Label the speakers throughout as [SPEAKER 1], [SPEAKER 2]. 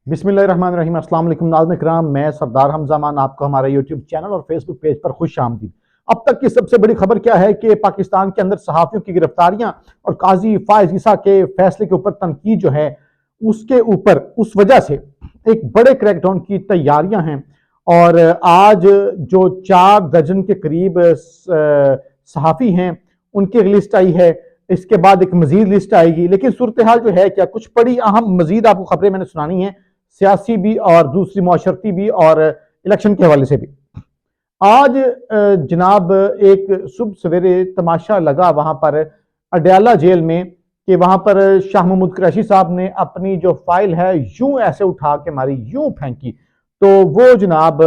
[SPEAKER 1] बिस्मिल्लाहिर्रहमानिर्रहीम। अस्सलाम वालेकुम नाज़रीन किराम, मैं सरदार हमजा मान आपको हमारे यूट्यूब चैनल और फेसबुक पेज पर खुश आमदीद। अब तक की सबसे बड़ी खबर क्या है कि पाकिस्तान के अंदर सहाफ़ियों की गिरफ्तारियां और काजी फायज ईसा के फैसले के ऊपर तनकीद जो है उसके ऊपर उस वजह से एक बड़े क्रैकडाउन की तैयारियां हैं। और आज जो 4 दर्जन के करीब सहाफ़ी हैं उनकी लिस्ट आई है। इसके बाद एक मजीद लिस्ट आएगी, लेकिन सूरत हाल जो है क्या कुछ बड़ी अहम मजीद आपको खबरें मैंने सुनानी है, सियासी भी और दूसरी माशरती भी और इलेक्शन के हवाले से भी। आज जनाब एक सुबह सवेरे तमाशा लगा वहां पर अडयाला जेल में कि वहां पर शाह महमूद कुरैशी साहब ने अपनी जो फाइल है यूं ऐसे उठा के मारी, यूं फेंकी, तो वो जनाब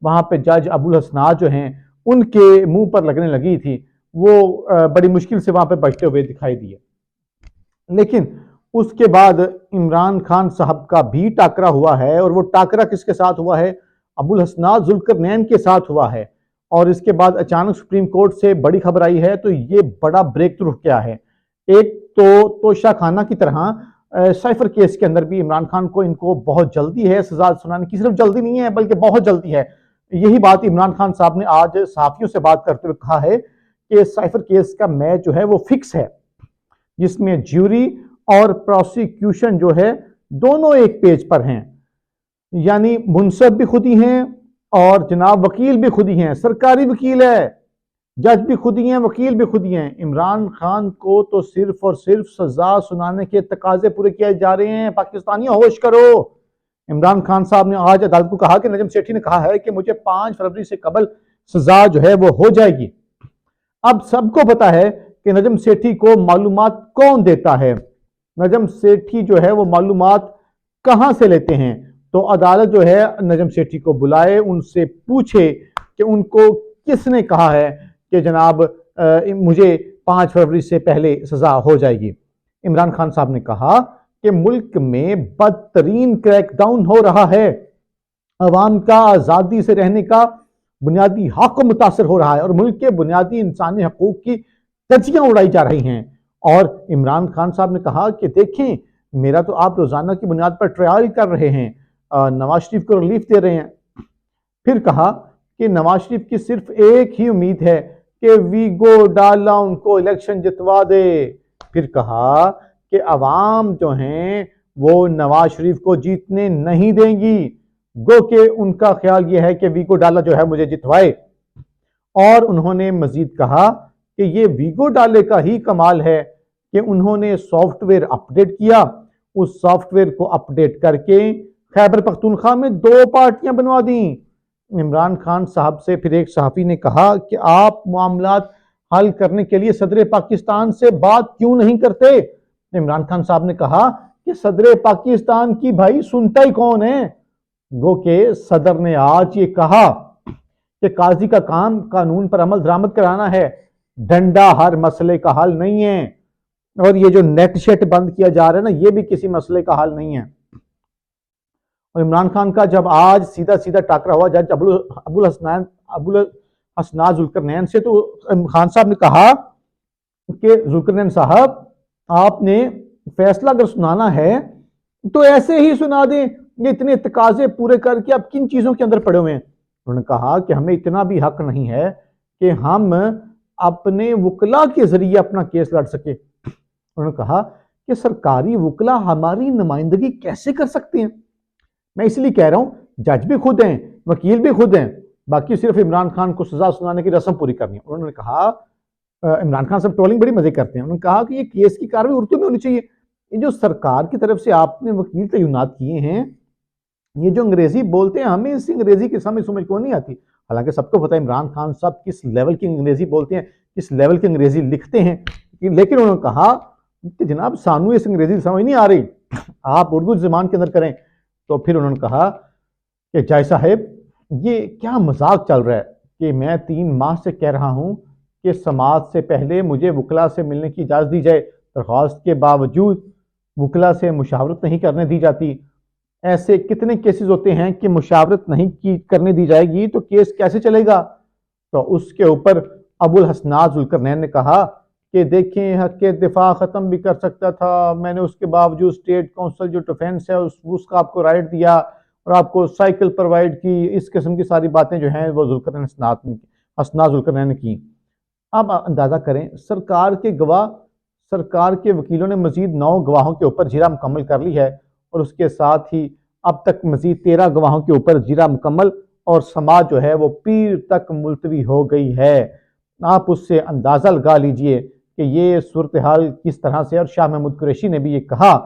[SPEAKER 1] वहां पे जज अबुल हसनात जो हैं उनके मुंह पर लगने लगी थी। वो बड़ी मुश्किल से वहां पे बचते हुए दिखाई दिए। लेकिन उसके बाद इमरान खान साहब का भी टाकरा हुआ है, और वो टाकरा किसके साथ हुआ है? अबुल हसनात जुल्करनैन के साथ हुआ है। और इसके बाद अचानक सुप्रीम कोर्ट से बड़ी खबर आई है, तो ये बड़ा ब्रेक थ्रू क्या है? एक तो तोशा खाना की तरह साइफर केस के अंदर भी इमरान खान को इनको बहुत जल्दी है सजा सुनाने की, सिर्फ जल्दी नहीं है बल्कि बहुत जल्दी है। यही बात इमरान खान साहब ने आज सहाफियों से बात करते हुए कहा है कि साइफर केस का मैच जो है वो फिक्स है, जिसमें ज्यूरी और प्रोसिक्यूशन जो है दोनों एक पेज पर हैं। यानी मुंसब भी खुद ही हैं और जनाब वकील भी खुद ही हैं, सरकारी वकील है, जज भी खुद ही हैं, वकील भी खुद ही हैं। इमरान खान को तो सिर्फ और सिर्फ सजा सुनाने के तकाजे पूरे किए जा रहे हैं। पाकिस्तानियों होश करो। इमरान खान साहब ने आज अदालत को कहा कि नजम सेठी ने कहा है कि मुझे 5 फरवरी से कबल सजा जो है वो हो जाएगी। अब सबको पता है कि नजम सेठी को मालूमात कौन देता है, नजम सेठी जो है वो मालूमात कहां से लेते हैं। तो अदालत जो है नजम सेठी को बुलाए, उनसे पूछे कि उनको किसने कहा है कि जनाब मुझे 5 फरवरी से पहले सजा हो जाएगी। इमरान खान साहब ने कहा कि मुल्क में बदतरीन क्रैकडाउन हो रहा है, अवाम का आजादी से रहने का बुनियादी हक को मुतासर हो रहा है और मुल्क के बुनियादी इंसानी हकूक की धज्जियां उड़ाई जा रही हैं। और इमरान खान साहब ने कहा कि देखें, मेरा तो आप रोजाना की बुनियाद पर ट्रायल कर रहे हैं, नवाज शरीफ को रिलीफ दे रहे हैं। फिर कहा कि नवाज शरीफ की सिर्फ एक ही उम्मीद है कि वीगो डाला उनको इलेक्शन जितवा दे। फिर कहा कि अवाम जो हैं वो नवाज शरीफ को जीतने नहीं देंगी, गो कि उनका ख्याल यह है कि वीगो डाला जो है मुझे जितवाए। और उन्होंने मजीद कहा कि ये वीगो डाले का ही कमाल है कि उन्होंने सॉफ्टवेयर अपडेट किया, उस सॉफ्टवेयर को अपडेट करके खैबर पख्तूनख्वा में 2 पार्टियां बनवा दी। इमरान खान साहब से फिर एक सहाफी ने कहा कि आप मामलात हल करने के लिए सदर पाकिस्तान से बात क्यों नहीं करते? इमरान खान साहब ने कहा कि सदर पाकिस्तान की भाई सुनता ही कौन है। गो के सदर ने आज ये कहा कि काजी का काम कानून पर अमल दरामद कराना है, डंडा हर मसले का हल नहीं है। और ये जो नेट शेट बंद किया जा रहा है ना, ये भी किसी मसले का हल नहीं है। और इमरान खान का जब आज सीधा सीधा टाकरा हुआ जज अबुल हसनात जुल्करनैन से, तो खान साहब ने कहा कि जुल्करनैन साहब, आपने फैसला अगर सुनाना है तो ऐसे ही सुना दें, ये इतने तकाजे पूरे करके आप किन चीजों के अंदर पड़े हुए हैं? उन्होंने कहा कि हमें इतना भी हक नहीं है कि हम अपने वकला के जरिए अपना केस लड़ सके। उन्होंने कहा कि सरकारी वकला हमारी नुमाइंदगी कैसे कर सकते हैं? मैं इसलिए कह रहा हूं, जज भी खुद हैं, वकील भी खुद हैं, बाकी सिर्फ इमरान खान को सजा सुनाने की रस्म पूरी करनी है। उन्होंने कहा, इमरान खान साहब ट्रोलिंग बड़ी मजे करते हैं, उन्होंने कहा कि ये केस की कार्रवाई उर्दू में होनी चाहिए। ये जो सरकार की तरफ से आपने वकील तैनात किए हैं, ये जो अंग्रेजी बोलते हैं, हमें इस अंग्रेजी की समझ क्यों नहीं आती? हालांकि सबको पता है इमरान खान साहब किस लेवल की अंग्रेजी बोलते हैं, किस लेवल की अंग्रेजी लिखते हैं, लेकिन उन्होंने कहा कि जनाब सानू इस अंग्रेजी समझ नहीं आ रही, आप उर्दू जबान के अंदर करें। तो फिर उन्होंने कहा कि जय साहब, ये क्या मजाक चल रहा है कि मैं 3 माह से कह रहा हूं कि समाज से पहले मुझे वकला से मिलने की इजाजत दी जाए, दरख्वास्त के बावजूद वकला से मुशावरत नहीं करने दी जाती। ऐसे कितने केसेस होते हैं कि मुशावरत नहीं करने दी जाएगी तो केस कैसे चलेगा? तो उसके ऊपर अबुल हसनात जुल्करनैन ने कहा کہ دیکھیں حق کے دفاع ختم بھی کر سکتا تھا، میں نے اس کے باوجود اسٹیٹ کونسل جو ڈیفینس ہے اس کا آپ کو رائٹ دیا اور آپ کو سائیکل پرووائڈ کی، اس قسم کی ساری باتیں جو ہیں وہ حسنات ذوالقرنین نے کی۔ اب اندازہ کریں سرکار کے گواہ، سرکار کے وکیلوں نے مزید 9 گواہوں کے اوپر جرح مکمل کر لی ہے اور اس کے ساتھ ہی اب تک مزید 13 گواہوں کے اوپر جرح مکمل اور سماعت جو ہے وہ پیر تک ملتوی ہو گئی ہے۔ آپ اس سے اندازہ لگا لیجئے کہ یہ صورتحال کس طرح سے، اور شاہ محمود قریشی نے بھی یہ کہا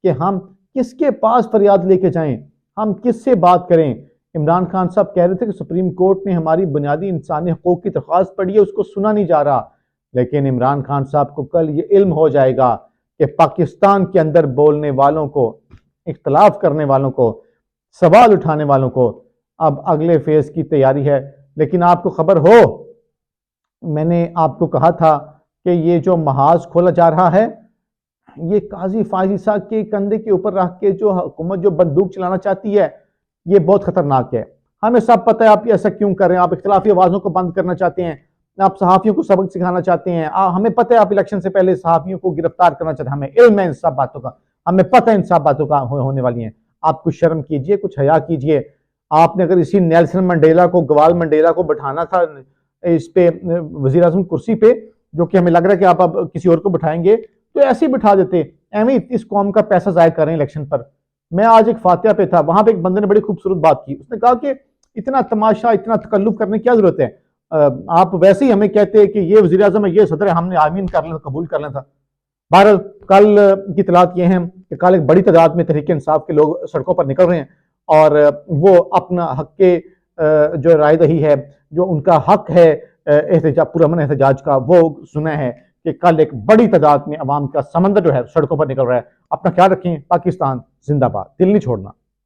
[SPEAKER 1] کہ ہم کس کے پاس فریاد لے کے جائیں، ہم کس سے بات کریں۔ عمران خان صاحب کہہ رہے تھے کہ سپریم کورٹ نے ہماری بنیادی انسانی حقوق کی درخواست پڑھی ہے، اس کو سنا نہیں جا رہا، لیکن عمران خان صاحب کو کل یہ علم ہو جائے گا کہ پاکستان کے اندر بولنے والوں کو، اختلاف کرنے والوں کو، سوال اٹھانے والوں کو اب اگلے فیز کی تیاری ہے۔ لیکن آپ کو خبر ہو، میں نے آپ کو کہا تھا کہ یہ جو محاذ کھولا جا رہا ہے، یہ قاضی فائز عیسیٰ کے کندھے کے اوپر رکھ کے جو حکومت جو بندوق چلانا چاہتی ہے، یہ بہت خطرناک ہے۔ ہمیں سب پتہ ہے آپ ایسا کیوں کر رہے ہیں، آپ اختلافی آوازوں کو بند کرنا چاہتے ہیں، آپ صحافیوں کو سبق سکھانا چاہتے ہیں، ہمیں پتہ ہے آپ الیکشن سے پہلے صحافیوں کو گرفتار کرنا چاہتے ہیں، ہمیں علم ہے ان سب باتوں کا، ہمیں پتہ ہے ان سب باتوں کا ہونے والی ہیں۔ آپ کچھ شرم کیجئے، کچھ حیا کیجئے۔ آپ نے اگر اسی نیلسن منڈیلا کو، گوال منڈیلا کو بٹھانا تھا اس پہ وزیر اعظم کرسی پہ، جو کہ ہمیں لگ رہا ہے کہ آپ اب کسی اور کو بٹھائیں گے، تو ایسے ہی بٹھا دیتے، ایویں اس قوم کا پیسہ ضائع کر رہے ہیں الیکشن پر۔ میں آج ایک فاتحہ پہ تھا، وہاں پہ ایک بندے نے بڑی خوبصورت بات کی، اس نے کہا کہ اتنا تماشا، اتنا تکلف کرنے کی کیا ضرورت ہے، آپ ویسے ہی ہمیں کہتے ہیں کہ یہ وزیر اعظم ہے، یہ صدر ہے، ہم نے آمین کر لینا، قبول کر لینا تھا۔ بہرحال کل کی اطلاعات یہ ہیں کہ کل ایک بڑی تعداد میں تحریک انصاف کے لوگ سڑکوں پر نکل رہے ہیں اور وہ اپنا حق کے جو رائے دہی ہے، جو ان کا حق ہے احتجاج، پرامن احتجاج کا، وہ سنا ہے کہ کل ایک بڑی تعداد میں عوام کا سمندر جو ہے سڑکوں پر نکل رہا ہے۔ اپنا خیال رکھیں، پاکستان زندہ باد، دل نہیں چھوڑنا۔